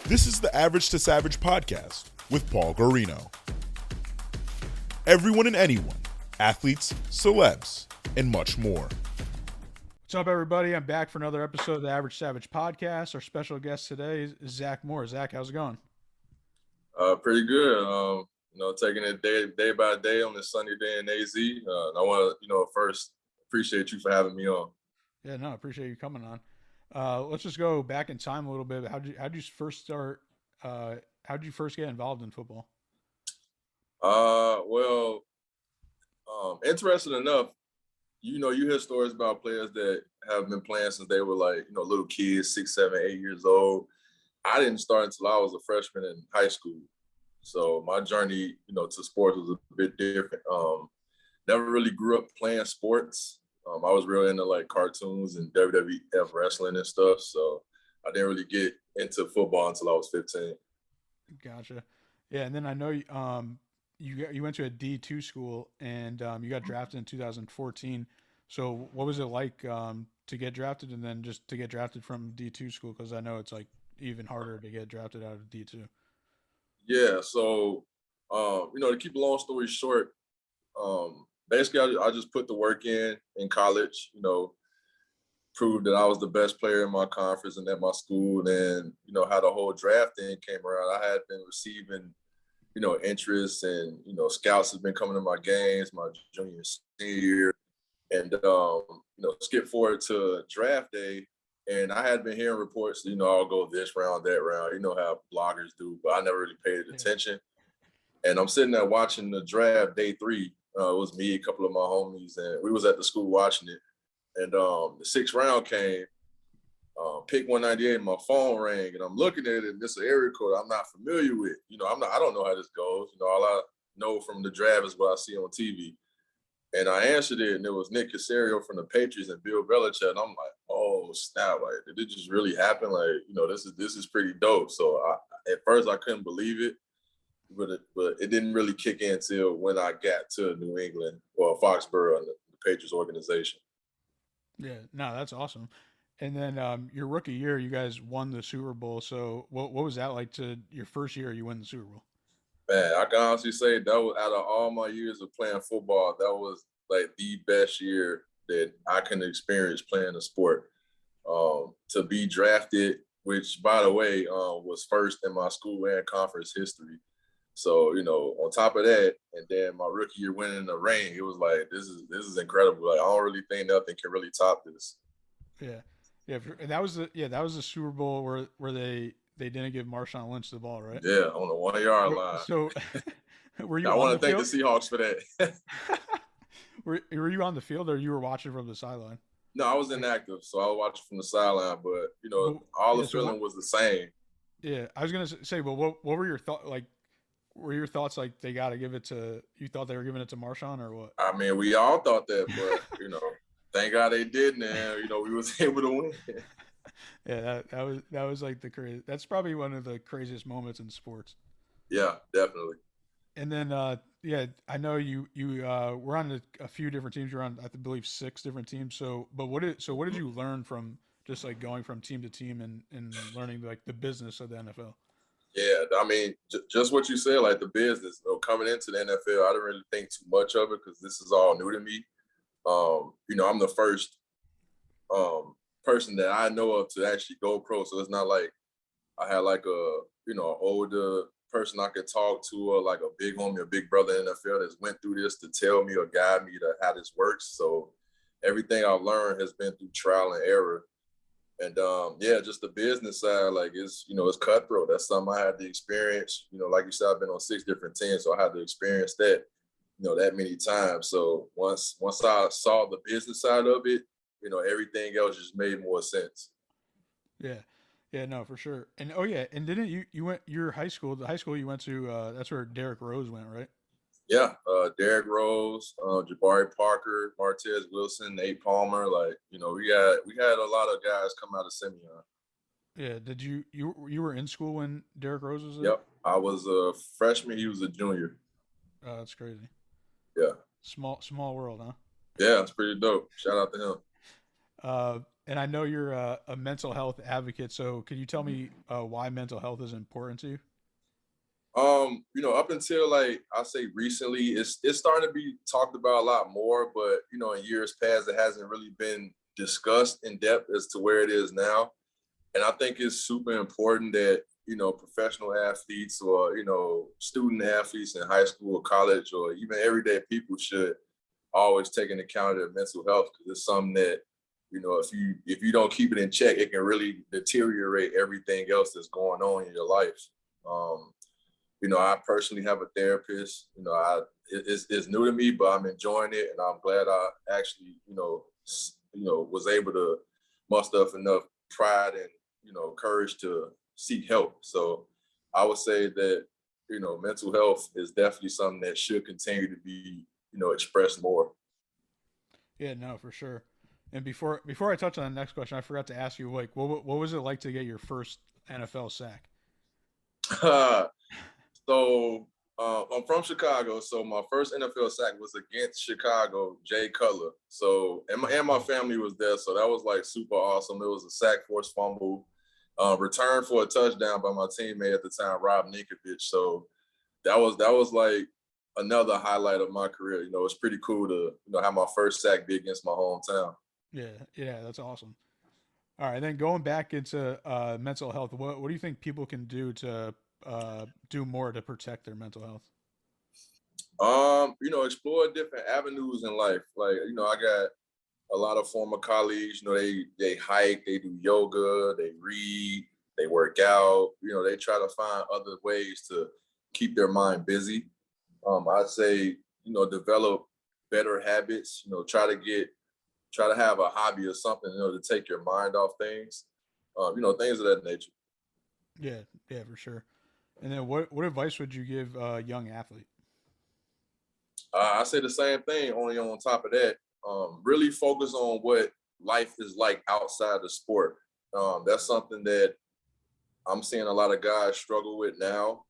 This is the Average to Savage podcast with Paul Guarino. Everyone and anyone, athletes, celebs, and much more. What's up, everybody? I'm back for another episode of the Average Savage podcast. Our special guest today is Zach Moore. Zach, how's it going? Pretty good. Taking it day by day on this sunny day in AZ. I want to, first appreciate you for having me on. Yeah, no, I appreciate you coming on. Let's just go back in time a little bit. How'd you first start? How'd you first get involved in football? Interesting enough, you hear stories about players that have been playing since they were little kids, 6, 7, 8 years old. I didn't start until I was a freshman in high school. So my journey, to sports was a bit different. Never really grew up playing sports. I was real into cartoons and WWF wrestling and stuff. So I didn't really get into football until I was 15. Gotcha. Yeah, and then I know you went to a D2 school and you got drafted in 2014. So what was it like to get drafted and then just to get drafted from D2 school? Because I know it's even harder to get drafted out of D2. Yeah. So, to keep a long story short, basically I just put the work in college, proved that I was the best player in my conference and at my school. And, how the whole draft thing came around, I had been receiving, interest and, scouts have been coming to my games, my junior, senior year. And, skip forward to draft day. And I had been hearing reports, I'll go this round, that round, how bloggers do, but I never really paid attention. And I'm sitting there watching the draft day 3. It was me, a couple of my homies, and we was at the school watching it. And the 6th round came, pick 198, my phone rang, and I'm looking at it, and this is an area code I'm not familiar with. I don't know how this goes. All I know from the draft is what I see on TV. And I answered it, and it was Nick Caserio from the Patriots and Bill Belichick. And I'm like, oh, snap, did it just really happen? This is pretty dope. So at first I couldn't believe it, but it didn't really kick in until when I got to New England, or Foxborough, and the Patriots organization. Yeah, no, that's awesome. And then your rookie year, you guys won the Super Bowl. So what was that like to your first year you win the Super Bowl? Man, I can honestly say that was, out of all my years of playing football, that was the best year that I can experience playing the sport. To be drafted, which by the way, was first in my school and conference history. So, on top of that, and then my rookie year winning the ring, it was this is incredible. I don't really think nothing can really top this. Yeah. Yeah. And that was the Super Bowl where they didn't give Marshawn Lynch the ball, right? Yeah, on the 1 yard line. So were you I want to thank field? the Seahawks for that. Were you on the field or you were watching from the sideline? No, I was inactive, so I was watching from the sideline, but all the feeling was the same. Yeah, I was gonna say, but what were your thoughts? Were your thoughts they got to give it to? You thought they were giving it to Marshawn or what? I mean, we all thought that, but thank God they didn't, and we was able to win. Yeah, that was the crazy. That's probably one of the craziest moments in sports. Yeah, definitely. And then, I know you were on a few different teams. You're on, I believe, 6 different teams. So what did you learn from just going from team to team and learning the business of the NFL? Yeah, I mean, just what you said, the business. Coming into the NFL, I didn't really think too much of it because this is all new to me. I'm the first person that I know of to actually go pro. So it's not like I had an older person I could talk to, or a big homie, a big brother in the NFL that's went through this to tell me or guide me to how this works. So everything I've learned has been through trial and error. And just the business side, it's cutthroat. That's something I had to experience. Like you said, I've been on 6 different teams, so I had to experience that, that many times. So once I saw the business side of it, everything else just made more sense. Yeah. Yeah, no, for sure. And and didn't you went the high school you went to, that's where Derrick Rose went, right? Yeah, Derrick Rose, Jabari Parker, Martez Wilson, Nate Palmer, we had a lot of guys come out of Simeon. Yeah, did you were in school when Derrick Rose was there? Yep, I was a freshman, he was a junior. Oh, that's crazy. Yeah. Small world, huh? Yeah, it's pretty dope. Shout out to him. And I know you're a mental health advocate. So can you tell me why mental health is important to you? Up until like I say recently, it's starting to be talked about a lot more, but in years past, it hasn't really been discussed in depth as to where it is now. And I think it's super important that, professional athletes or, student athletes in high school or college or even everyday people should always take into account their mental health because it's something that, if you don't keep it in check, it can really deteriorate everything else that's going on in your life. Um, I personally have a therapist. It's new to me, but I'm enjoying it, and I'm glad I actually, was able to muster up enough pride and courage to seek help. So I would say that mental health is definitely something that should continue to be expressed more. Yeah, no, for sure. And before I touch on the next question, I forgot to ask you, like, what was it like to get your first NFL sack? So I'm from Chicago, so my first NFL sack was against Chicago, Jay Cutler. So and my family was there, so that was like super awesome. It was a sack force fumble, return for a touchdown by my teammate at the time, Rob Ninkovich. So that was like another highlight of my career. It's pretty cool to have my first sack be against my hometown. Yeah, yeah, that's awesome. All right, then going back into mental health, what do you think people can do to do more to protect their mental health? Explore different avenues in life. Like, I got a lot of former colleagues, they hike, they do yoga, they read, they work out, they try to find other ways to keep their mind busy. I'd say, develop better habits, try to have a hobby or something, to take your mind off things, things of that nature. Yeah, yeah, for sure. And then what advice would you give a young athlete? I say the same thing, only on top of that, really focus on what life is like outside the sport. That's something that I'm seeing a lot of guys struggle with now.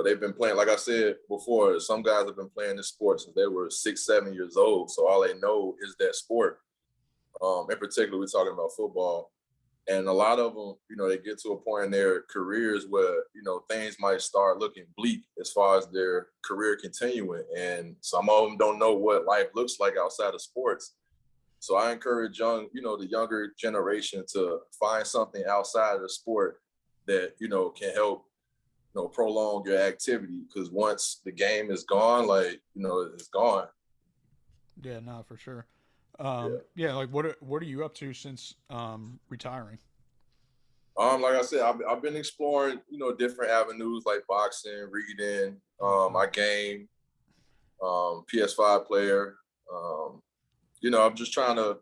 They've been playing, like I said before, some guys have been playing this sport since they were 6, 7 years old. So all they know is that sport. In particular, we're talking about football. And a lot of them, they get to a point in their careers where, things might start looking bleak as far as their career continuing. And some of them don't know what life looks like outside of sports. So I encourage the younger generation to find something outside of the sport that, can help, prolong your activity. Because once the game is gone, like, it's gone. Yeah, no, for sure. Yeah. Yeah, like what are you up to since retiring? Like I said, I've been exploring, different avenues like boxing, reading. I game, PS5 player. Um, I'm just trying to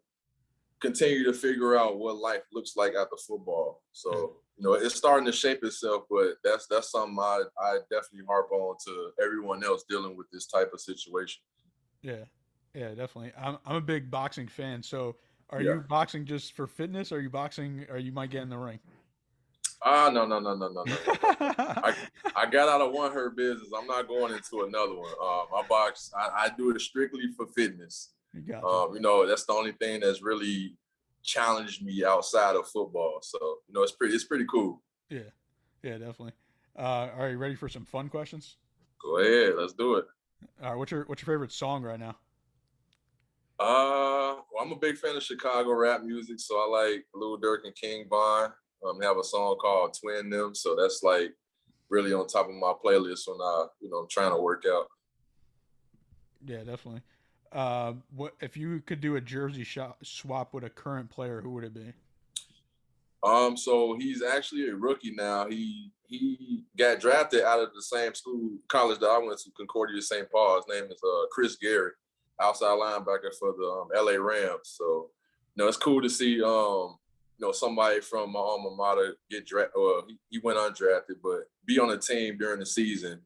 continue to figure out what life looks like after football. Yeah, So, it's starting to shape itself, but that's something I definitely harp on to everyone else dealing with this type of situation. yeah, yeah, definitely. I'm a big boxing fan. So are Yeah. you boxing just for fitness? Or are you boxing? Or you might get in the ring? No, no, no, no, no, no, no, no. I got out of one hurt business. I'm not going into another one. I box. I do it strictly for fitness. Gotcha. That's the only thing that's really challenged me outside of football. So, it's pretty cool. Yeah, yeah, definitely. Are you ready for some fun questions? Go ahead, let's do it. What's your favorite song right now? Well, I'm a big fan of Chicago rap music, so I like Lil Durk and King Von. They have a song called Twin Them, so that's like really on top of my playlist when I'm trying to work out. Yeah, definitely. What if you could do a jersey swap with a current player? Who would it be? So he's actually a rookie now. He got drafted out of the same college that I went to, Concordia St. Paul. His name is Chris Gary, outside linebacker for the LA Rams. So, it's cool to see somebody from my alma mater get drafted. Well, he went undrafted, but be on a team during the season.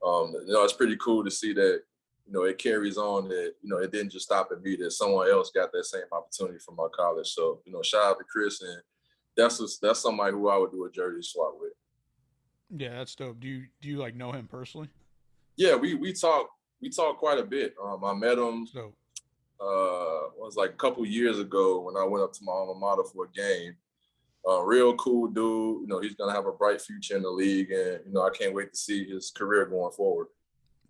It's pretty cool to see that it carries on, that it didn't just stop at me, that someone else got that same opportunity from my college. So, shout out to Chris, and that's somebody who I would do a jersey swap with. Yeah, that's dope. Do you like know him personally? Yeah, we talk quite a bit. I met him So was like a couple years ago when I went up to my alma mater for a game. Real cool dude. You know, he's gonna have a bright future in the league, and you know, I can't wait to see his career going forward.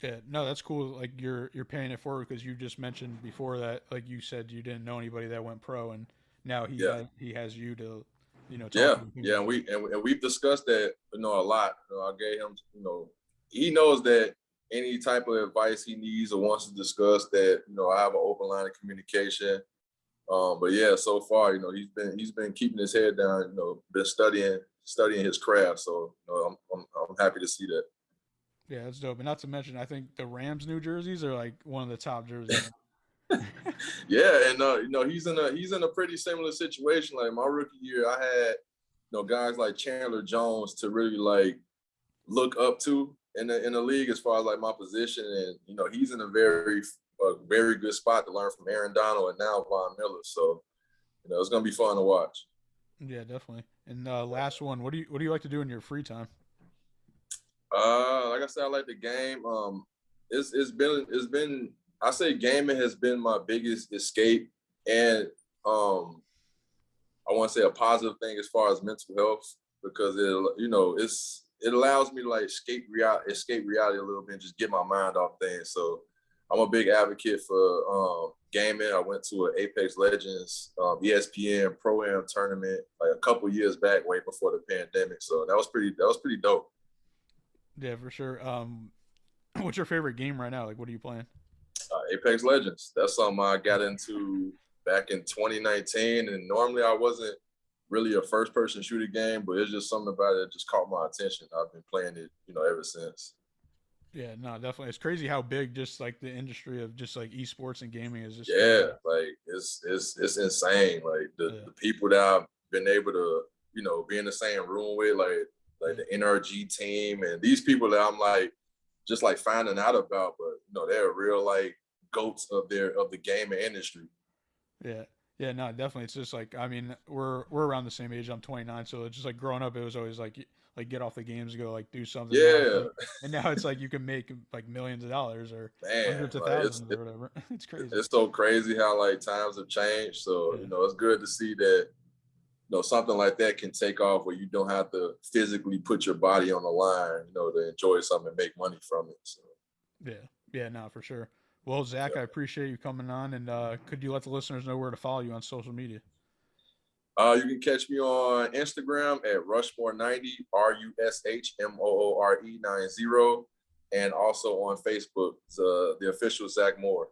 Yeah, no, that's cool. Like you're paying it forward because you just mentioned before that, like you said, you didn't know anybody that went pro, and now Yeah, he has you to, talk yeah, to him. yeah. And we've discussed that, you know, a lot. You know, I gave him, you know, he knows that any type of advice he needs or wants to discuss, that you know, I have an open line of communication. But yeah, so far, you know, he's been keeping his head down. You know, been studying his craft. So you know, I'm happy to see that. Yeah, that's dope. And not to mention, I think the Rams new jerseys are like one of the top jerseys. Yeah, and you know, he's in a pretty similar situation. Like my rookie year, I had, you know, guys like Chandler Jones to really like look up to in the league as far as like my position, and you know, he's in a very good spot to learn from Aaron Donald and now Von Miller. So you know, it's gonna be fun to watch. Yeah, definitely. And last one, what do you like to do in your free time? Like I said, I like the game. It's been I say gaming has been my biggest escape, and I want to say a positive thing as far as mental health, because it allows me to like escape reality a little bit and just get my mind off things. So I'm a big advocate for gaming. I went to an Apex Legends ESPN Pro-Am tournament like a couple years back, way before the pandemic. So that was pretty dope. Yeah, for sure. What's your favorite game right now? Like, what are you playing? Apex Legends. That's something I got into back in 2019, and normally I wasn't really a first-person shooter game, but it's just something about it that just caught my attention. I've been playing it, you know, ever since. Yeah, no, definitely. It's crazy how big just like the industry of just like esports and gaming is just Yeah, getting. like it's insane. Like Yeah, the people that I've been able to, you know, be in the same room with, like yeah, the NRG team, and these people that I'm like just like finding out about, but you know, they're real like goats of the gaming industry. yeah, yeah. No, definitely. It's just like I mean, we're around the same age. I'm 29, so it's just like growing up, it was always like get off the games and go like do something. Now it's Yeah, like, and now it's like you can make like millions of dollars or man, hundreds of like thousands or whatever. It's crazy. it's so crazy how like times have changed. So, Yeah. you know, it's good to see that, you know, something like that can take off where you don't have to physically put your body on the line, you know, to enjoy something and make money from it. So, Yeah, yeah, no, for sure. Well, Zach, I yeah. appreciate you coming on, and could you let the listeners know where to follow you on social media? You can catch me on Instagram at Rushmore90, Rushmore90, and also on Facebook, the official Zach Moore.